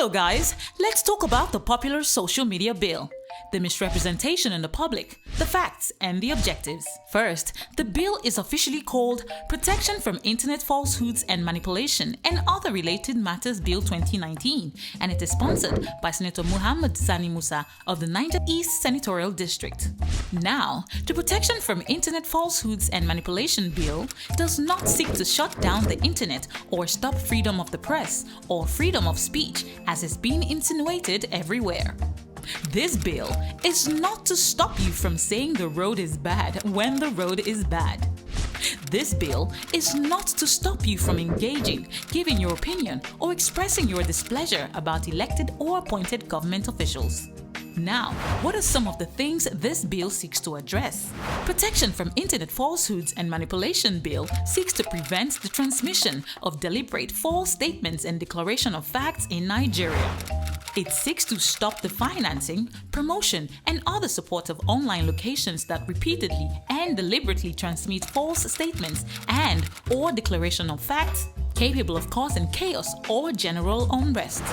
Hello guys, let's talk about the popular social media bill, the misrepresentation in the public, the facts and the objectives. First, the bill is officially called Protection from Internet Falsehoods and Manipulation and Other Related Matters Bill 2019, and it is sponsored by Senator Muhammad Sani Musa of the Niger East Senatorial District. Now, the Protection from Internet Falsehoods and Manipulation Bill does not seek to shut down the internet or stop freedom of the press or freedom of speech as is being insinuated everywhere. This bill is not to stop you from saying the road is bad when the road is bad. This bill is not to stop you from engaging, giving your opinion, or expressing your displeasure about elected or appointed government officials. Now, what are some of the things this bill seeks to address? Protection from Internet Falsehoods and Manipulation Bill seeks to prevent the transmission of deliberate false statements and declaration of facts in Nigeria. It seeks to stop the financing, promotion, and other support of online locations that repeatedly and deliberately transmit false statements and/or declaration of facts capable of causing chaos or general unrest.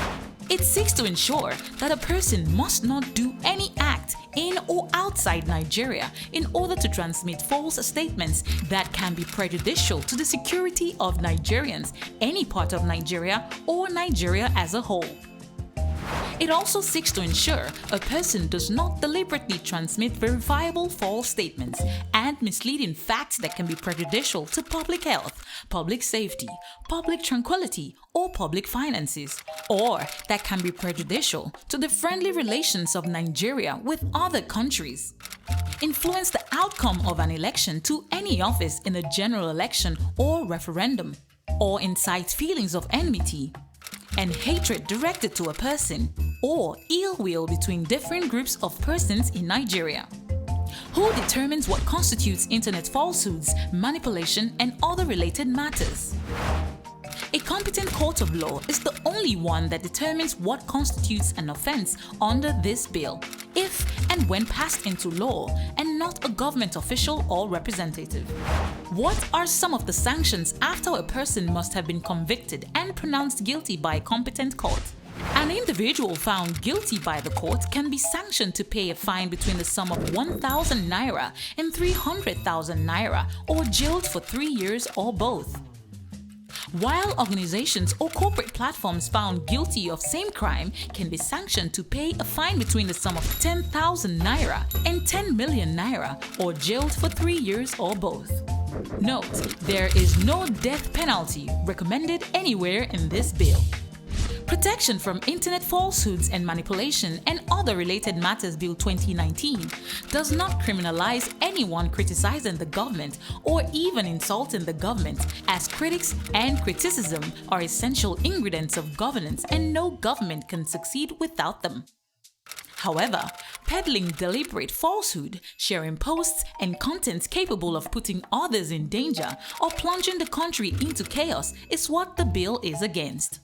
It seeks to ensure that a person must not do any act in or outside Nigeria in order to transmit false statements that can be prejudicial to the security of Nigerians, any part of Nigeria, or Nigeria as a whole. It also seeks to ensure a person does not deliberately transmit verifiable false statements and misleading facts that can be prejudicial to public health, public safety, public tranquility, or public finances, or that can be prejudicial to the friendly relations of Nigeria with other countries. Influence the outcome of an election to any office in a general election or referendum, or incite feelings of enmity and hatred directed to a person, or ill will between different groups of persons in Nigeria. Who determines what constitutes internet falsehoods, manipulation, and other related matters? A competent court of law is the only one that determines what constitutes an offense under this bill, if and when passed into law, and not a government official or representative. What are some of the sanctions after a person must have been convicted and pronounced guilty by a competent court? An individual found guilty by the court can be sanctioned to pay a fine between the sum of 1,000 naira and 300,000 naira, or jailed for 3 years or both. While organizations or corporate platforms found guilty of same crime can be sanctioned to pay a fine between the sum of 10,000 naira and 10 million naira, or jailed for 3 years or both. Note, there is no death penalty recommended anywhere in this bill. Protection from Internet Falsehoods and Manipulation and Other Related Matters Bill 2019 does not criminalize anyone criticizing the government or even insulting the government, as critics and criticism are essential ingredients of governance and no government can succeed without them. However, peddling deliberate falsehood, sharing posts and contents capable of putting others in danger or plunging the country into chaos is what the bill is against.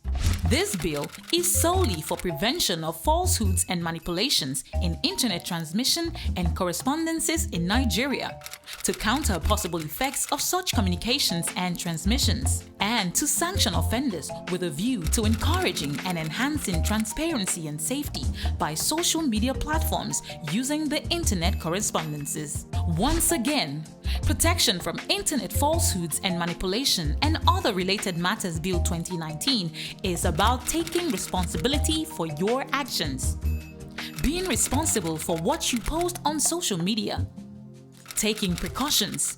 This bill is solely for prevention of falsehoods and manipulations in internet transmission and correspondences in Nigeria, to counter possible effects of such communications and transmissions, and to sanction offenders with a view to encouraging and enhancing transparency and safety by social media platforms using the internet correspondences. Once again, Protection from Internet Falsehoods and Manipulation and Other Related Matters Bill 2019 is about taking responsibility for your actions, being responsible for what you post on social media, taking precautions,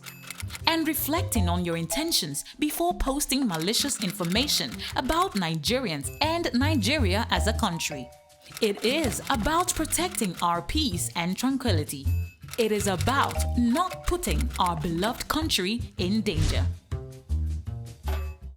and reflecting on your intentions before posting malicious information about Nigerians and Nigeria as a country. It is about protecting our peace and tranquility. It is about not putting our beloved country in danger.